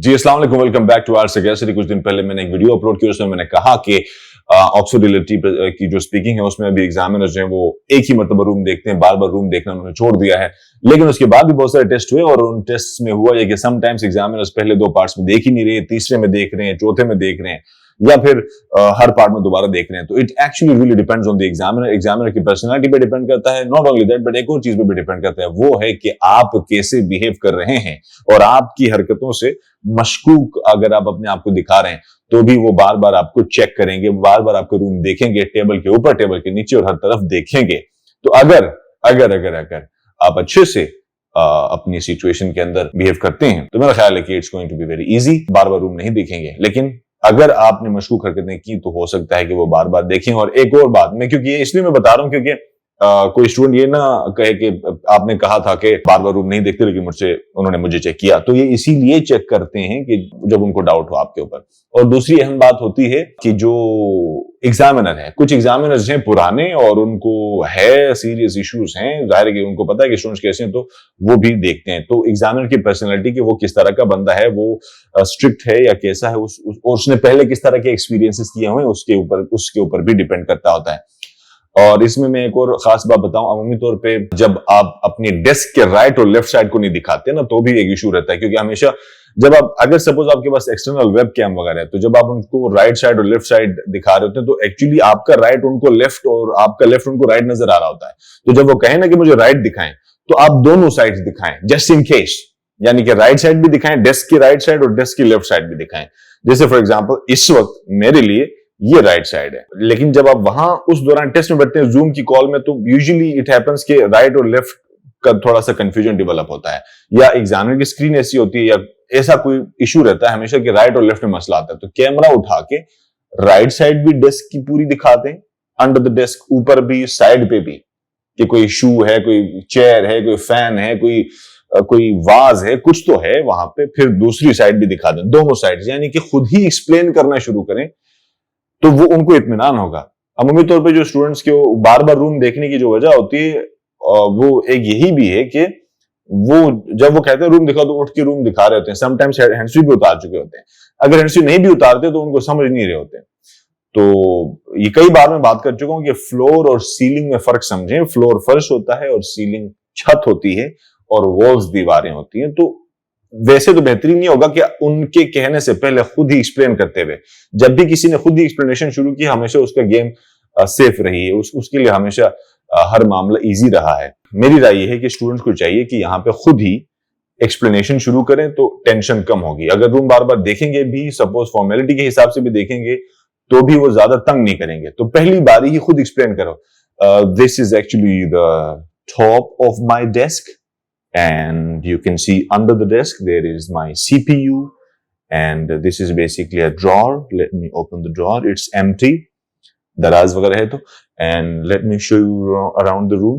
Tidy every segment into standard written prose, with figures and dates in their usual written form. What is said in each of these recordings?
जी अस्सलाम वालेकुम, welcome back to our सगेस्ट्री। कुछ दिन पहले मैंने एक वीडियो अपलोड की, उसमें मैंने कहा कि ऑक्सफोर्ड रिलेटिव की जो स्पीकिंग है उसमें अभी एग्जामिनर्स हैं वो एक ही मतलब रूम देखते हैं, बार बार रूम देखना उन्होंने छोड़ दिया है। लेकिन उसके बाद भी बहुत सारे टेस्ट हुए और उन टेस्ट में हुआ ये कि समटाइम्स एग्जामिनर्स पहले दो पार्ट्स में देख ही नहीं रहे, तीसरे में देख रहे हैं, चौथे में देख रहे हैं या फिर हर पार्ट में दोबारा देख रहे हैं। तो it actually really depends on the examiner की पर्सनालिटी पे डिपेंड करता है। नॉट ओनली दैट बट एक और चीज पे भी डिपेंड करता है, वो है कि आप कैसे बिहेव कर रहे हैं और आपकी हरकतों से मशकूक अगर आप अपने आप को दिखा रहे हैं तो भी वो बार बार आपको चेक करेंगे, बार बार आपको रूम देखेंगे, टेबल के ऊपर, टेबल के नीचे और हर तरफ देखेंगे। तो अगर अगर अगर अगर आप अच्छे से अपनी सिचुएशन के अंदर बिहेव करते हैं तो मेरा ख्याल है कि it's going to be very easy. बार बार रूम नहीं देखेंगे, लेकिन अगर आपने मशकूक हरकतें की तो हो सकता है कि वो बार बार देखें। और एक और बात मैं क्योंकि इसलिए मैं बता रहा हूं क्योंकि कोई स्टूडेंट ये ना कहे कि आपने कहा था कि बार बार रूम नहीं देखते लेकिन उन्होंने मुझे चेक किया। तो ये इसीलिए चेक करते हैं कि जब उनको डाउट हो आपके ऊपर। और दूसरी अहम बात होती है कि जो एग्जामिनर है, कुछ एग्जामिनर्स हैं पुराने और उनको है सीरियस इश्यूज हैं, जाहिर है कि उनको पता है कि स्टूडेंट्स कैसे हैं तो वो भी देखते हैं। तो एग्जामिनर की पर्सनैलिटी कि वो किस तरह का बंदा है, वो स्ट्रिक्ट है या कैसा है, उसने पहले किस तरह के एक्सपीरियंसेस किए हुए उसके ऊपर भी डिपेंड करता होता है। और इसमें मैं एक और खास बात बताऊं, अमूमी तौर पे जब आप अपनी डेस्क के राइट और लेफ्ट साइड को नहीं दिखाते ना तो भी एक इशू रहता है, क्योंकि हमेशा जब आप अगर सपोज आपके पास एक्सटर्नल वेब कैम वगैरह है तो जब आप उनको राइट साइड और लेफ्ट साइड दिखा रहे होते हैं तो एक्चुअली आपका राइट उनको लेफ्ट और आपका लेफ्ट उनको राइट नजर आ रहा होता है। तो जब वो कहें ना कि मुझे राइट दिखाएं तो आप दोनों साइड दिखाएं जस्ट इन केस, यानी कि राइट साइड भी दिखाएं, डेस्क की राइट साइड और डेस्क की लेफ्ट साइड भी दिखाएं। जैसे फॉर एग्जाम्पल इस वक्त मेरे लिए ये राइट साइड है, लेकिन जब आप वहां उस दौरान टेस्ट में बैठते हैं जूम की कॉल में तो यूजुअली इट हैपेंस कि राइट और लेफ्ट का थोड़ा सा कंफ्यूजन डेवलप होता है, या एग्जामिनर की स्क्रीन ऐसी होती है या ऐसा कोई इशू रहता है हमेशा कि राइट और लेफ्ट में मसला आता है। तो कैमरा उठा के राइट साइड भी डेस्क की पूरी दिखा दें, अंडर द डेस्क ऊपर भी, साइड पे भी, कि कोई शू है, कोई चेयर है, कोई फैन है, कोई वाज है, कुछ तो है वहां पे। फिर दूसरी साइड भी दिखा दें, दोनों साइड, यानी कि खुद ही एक्सप्लेन करना शुरू करें तो वो उनको इत्मीनान होगा। अमूमी तौर पे जो स्टूडेंट्स के बार बार रूम देखने की जो वजह होती है वो एक यही भी है कि वो जब वो कहते हैं रूम दिखाओ तो उठ के रूम दिखा रहे होते हैं। समटाइम्स हैंड्स फ्री भी उतार चुके होते हैं, अगर हैंड्स फ्री नहीं भी उतारते तो उनको समझ नहीं रहे होते। तो ये कई बार मैं बात कर चुका हूं कि फ्लोर और सीलिंग में फर्क समझें। फ्लोर फर्श होता है और सीलिंग छत होती है और वॉल्स दीवारें होती हैं। तो वैसे तो बेहतरीन नहीं होगा कि उनके कहने से पहले खुद ही एक्सप्लेन करते हुए, जब भी किसी ने खुद ही एक्सप्लेनेशन शुरू की हमेशा उसका गेम सेफ रही है, उसके लिए हमेशा हर मामला इजी रहा है। मेरी राय यह है कि स्टूडेंट्स को चाहिए कि यहाँ पे खुद ही एक्सप्लेनेशन शुरू करें तो टेंशन कम होगी। अगर रूम बार बार देखेंगे भी, सपोज फॉर्मेलिटी के हिसाब से भी देखेंगे तो भी वो ज्यादा तंग नहीं करेंगे। तो पहली बारी ही खुद एक्सप्लेन करो, this is actually the top of my desk and you can see under the desk there is my CPU and this is basically a drawer. Let me open the drawer, it's empty, daraz वगैरह है तो, and let me show you around the room,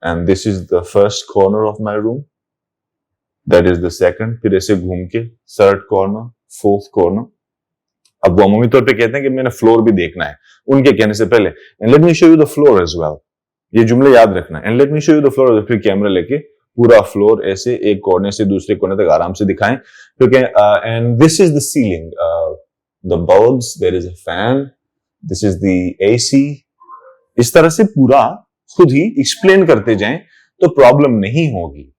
and this is the first corner of my room, that is the second, फिर ऐसे घूम के third corner, fourth corner। अब वो अमूमी तौर पे कहते हैं कि मैंने फ्लोर भी देखना है उनके कहने से पहले, and let me show you the floor as well, ये जुमले याद रखना, and let me show you the floor, फिर कैमरा लेके पूरा फ्लोर ऐसे एक कोने से दूसरे कोने तक आराम से दिखाएं, क्योंकि and this is the ceiling, the bulbs, there is a fan, this is the AC. इस तरह से पूरा खुद ही एक्सप्लेन करते जाएं तो प्रॉब्लम नहीं होगी।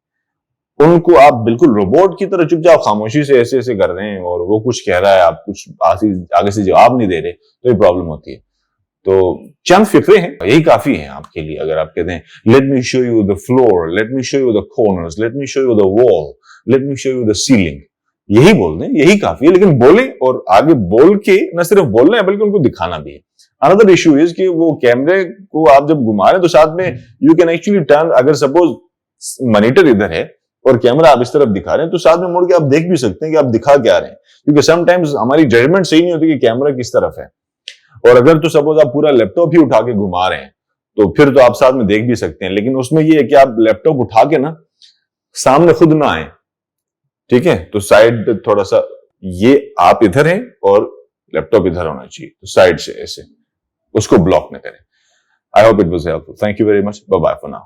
उनको आप बिल्कुल रोबोट की तरह चुपचाप खामोशी से ऐसे ऐसे कर रहे हैं और वो कुछ कह रहा है, आप कुछ आगे से जवाब नहीं दे रहे तो ये प्रॉब्लम होती है। तो चंद फिक्रे हैं, यही काफी है आपके लिए। अगर आप कहते हैं let me show you the floor, let me show you the corners, let me show you the wall, let me show you the ceiling, यही बोल दें, यही काफी है। लेकिन बोले और आगे बोल के न सिर्फ बोलना है बल्कि उनको दिखाना भी है। अनदर इशू इज कि वो कैमरे को आप जब घुमा रहे तो साथ में यू कैन एक्चुअली टर्न, अगर सपोज मॉनिटर इधर है और कैमरा आप इस तरफ दिखा रहे हैं तो साथ में मुड़ के आप देख भी सकते हैं कि आप दिखा क्या रहे हैं, क्योंकि समटाइम्स हमारी जजमेंट सही नहीं होती कि कैमरा किस तरफ है। और अगर तो सपोज आप पूरा लैपटॉप ही उठा के घुमा रहे हैं तो फिर तो आप साथ में देख भी सकते हैं, लेकिन उसमें ये है कि आप लैपटॉप उठा के ना सामने खुद ना आए, ठीक है। तो साइड पे थोड़ा सा, ये आप इधर हैं और लैपटॉप इधर होना चाहिए, तो साइड से ऐसे उसको ब्लॉक ना करें। I hope it was helpful. Thank you very much, bye bye for now.